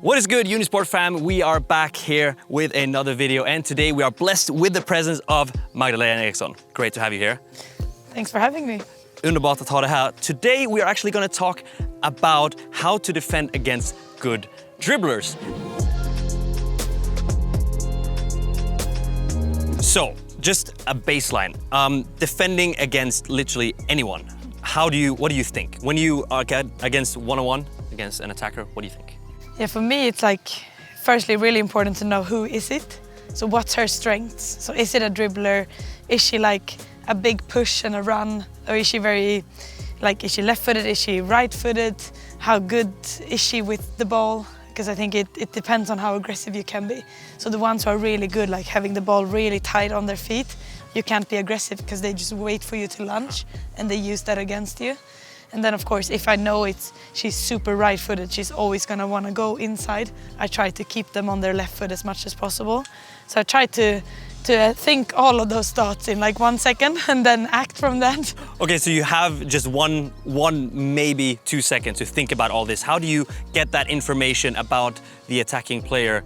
What is good, Unisport fam? We are back here with another video, and today we are blessed with the presence of Magda Eriksson. Great to have you here. Thanks for having me. Underbart att ha dig här. Today we are actually going to talk about how to defend against good dribblers. So, just a baseline. Defending against literally anyone. What do you think? When you are against one-on-one, against an attacker, what do you think? Yeah, for me it's like, firstly really important to know who is it. So what's her strengths? So is it a dribbler? Is she like a big push and a run? Or is she very, like, is she left-footed? Is she right-footed? How good is she with the ball? Because I think it depends on how aggressive you can be. So the ones who are really good, like having the ball really tight on their feet, you can't be aggressive because they just wait for you to lunge and they use that against you. And then of course, if I know she's super right-footed, she's always gonna wanna go inside, I try to keep them on their left foot as much as possible. So I try to think all of those thoughts in like 1 second and then act from that. Okay, so you have just one, maybe 2 seconds to think about all this. How do you get that information about the attacking player,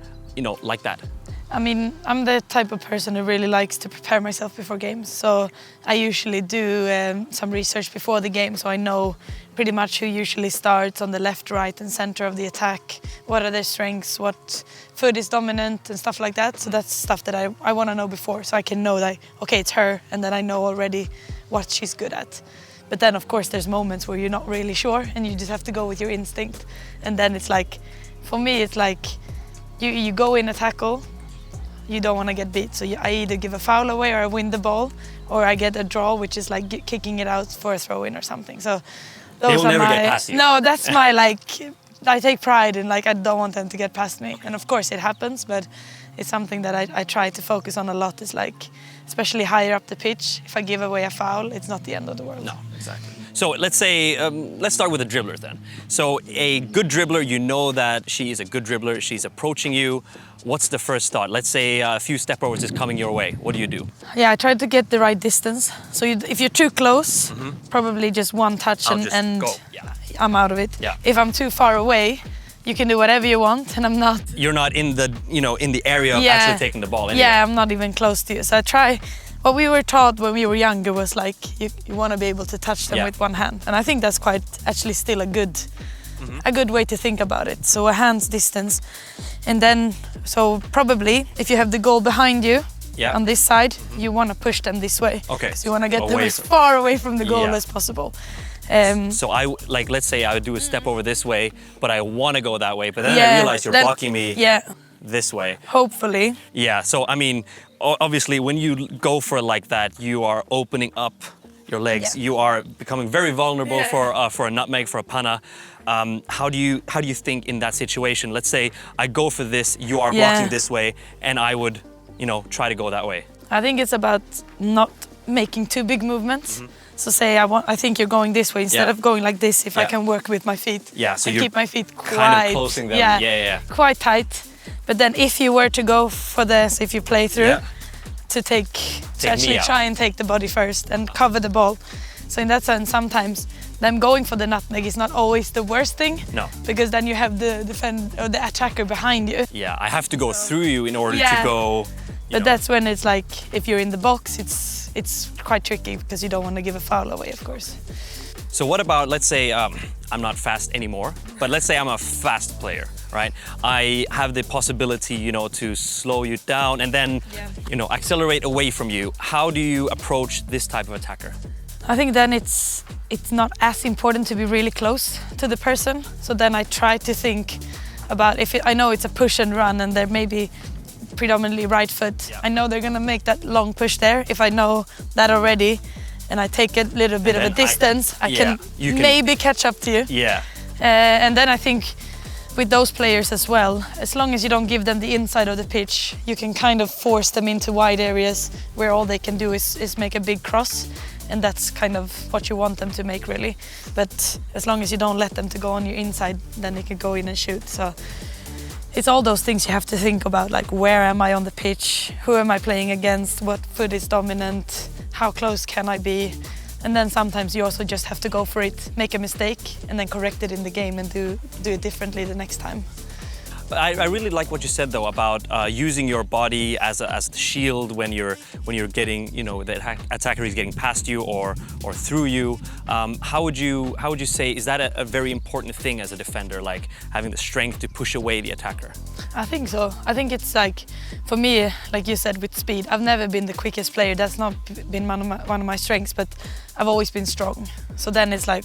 like that? I mean, I'm the type of person who really likes to prepare myself before games. So I usually do some research before the game, so I know pretty much who usually starts on the left, right and center of the attack. What are their strengths, what foot is dominant and stuff like that. So that's stuff that I want to know before, so I can know that, okay, it's her, and then I know already what she's good at. But then of course there's moments where you're not really sure and you just have to go with your instinct. And then it's like, for me it's like, you go in a tackle, you don't want to get beat. So I either give a foul away or I win the ball, or I get a draw, which is like kicking it out for a throw-in or something. So those are never get past you. No, that's my I take pride in I don't want them to get past me. And of course it happens, but it's something that I try to focus on a lot. Is especially higher up the pitch, if I give away a foul, it's not the end of the world. No, exactly. So let's say, let's start with the dribblers then. So a good dribbler, you know that she is a good dribbler, she's approaching you. What's the first thought? Let's say a few step-overs is coming your way. What do you do? Yeah, I try to get the right distance. So if you're too close, probably just one touch and go. Yeah. I'm out of it. Yeah. If I'm too far away, you can do whatever you want, and I'm not. You're not in the, in the area of actually taking the ball anyway. Yeah, I'm not even close to you. So I try. What we were taught when we were younger was you want to be able to touch them with one hand, and I think that's quite actually still a good way to think about it. So a hand's distance, and then so probably if you have the goal behind you on this side, you want to push them this way. Okay. So you want to get them as far away from the goal as possible. So let's say I would do a step over this way, but I want to go that way, but then I realize you're blocking me this way. Hopefully. Yeah, so I mean, obviously when you go for like that, you are opening up your legs. You are becoming very vulnerable for a nutmeg, for a panna. How do you think in that situation? Let's say I go for this, you are blocking this way, and I would, try to go that way. I think it's about not making too big movements. So say I think you're going this way instead of going like this. If I can work with my feet, so I keep my feet quite kind of closing them. Quite tight. But then if you were to go for this, if you play through, to actually try and take the body first and cover the ball. So in that sense, sometimes them going for the nutmeg is not always the worst thing. No. Because then you have the attacker behind you. Yeah, I have to go through you in order to go. But that's when it's like, if you're in the box, it's quite tricky because you don't want to give a foul away, of course. So what about, let's say, I'm not fast anymore, but let's say I'm a fast player, right? I have the possibility, to slow you down and then, accelerate away from you. How do you approach this type of attacker? I think then it's not as important to be really close to the person. So then I try to think about I know it's a push and run and they're maybe predominantly right foot. I know they're gonna make that long push there. If I know that already and I take a little bit of a distance, I can maybe catch up to you. Yeah. And then I think with those players as well, as long as you don't give them the inside of the pitch, you can kind of force them into wide areas where all they can do is make a big cross. And that's kind of what you want them to make, really. But as long as you don't let them to go on your inside, then they can go in and shoot. So it's all those things you have to think about, like where am I on the pitch, who am I playing against, what foot is dominant, how close can I be, and then sometimes you also just have to go for it, make a mistake, and then correct it in the game and do it differently the next time. But I really like what you said though about using your body as the shield when you're getting, you know, the attacker is getting past you or through you. How would you say, is that a very important thing as a defender, like having the strength to push away the attacker? I think so. I think it's like, for me, like you said, with speed, I've never been the quickest player. That's not been one of my strengths, but I've always been strong. So then it's like,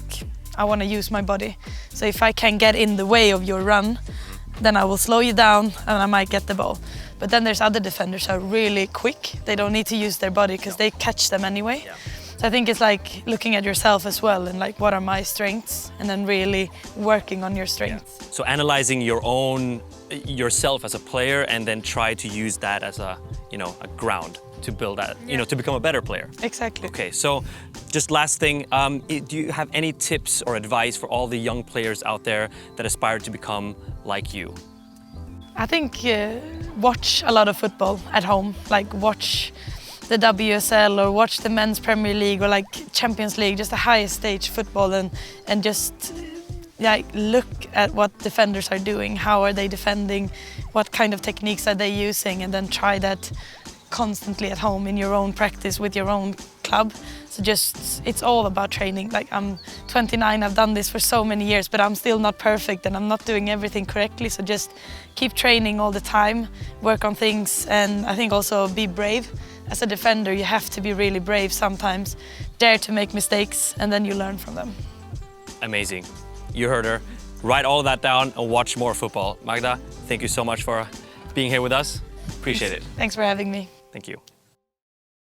I want to use my body. So if I can get in the way of your run, then I will slow you down and I might get the ball. But then there's other defenders who are really quick. They don't need to use their body because they catch them anyway. Yeah. So I think it's like looking at yourself as well and like, what are my strengths? And then really working on your strengths. Yeah. So analyzing yourself as a player and then try to use that as a ground to build that, to become a better player. Exactly. Okay, so just last thing, do you have any tips or advice for all the young players out there that aspire to become like you? I think watch a lot of football at home, like watch the WSL or watch the Men's Premier League or like Champions League, just the highest stage football, and just look at what defenders are doing, how are they defending, what kind of techniques are they using, and then try that constantly at home in your own practice with your own club. So it's all about training. Like, I'm 29, I've done this for so many years, but I'm still not perfect and I'm not doing everything correctly. So just keep training all the time, work on things, and I think also be brave. As a defender, you have to be really brave sometimes, dare to make mistakes, and then you learn from them. Amazing. You heard her. Write all of that down and watch more football. Magda, thank you so much for being here with us. Appreciate it. Thanks for having me. Thank you.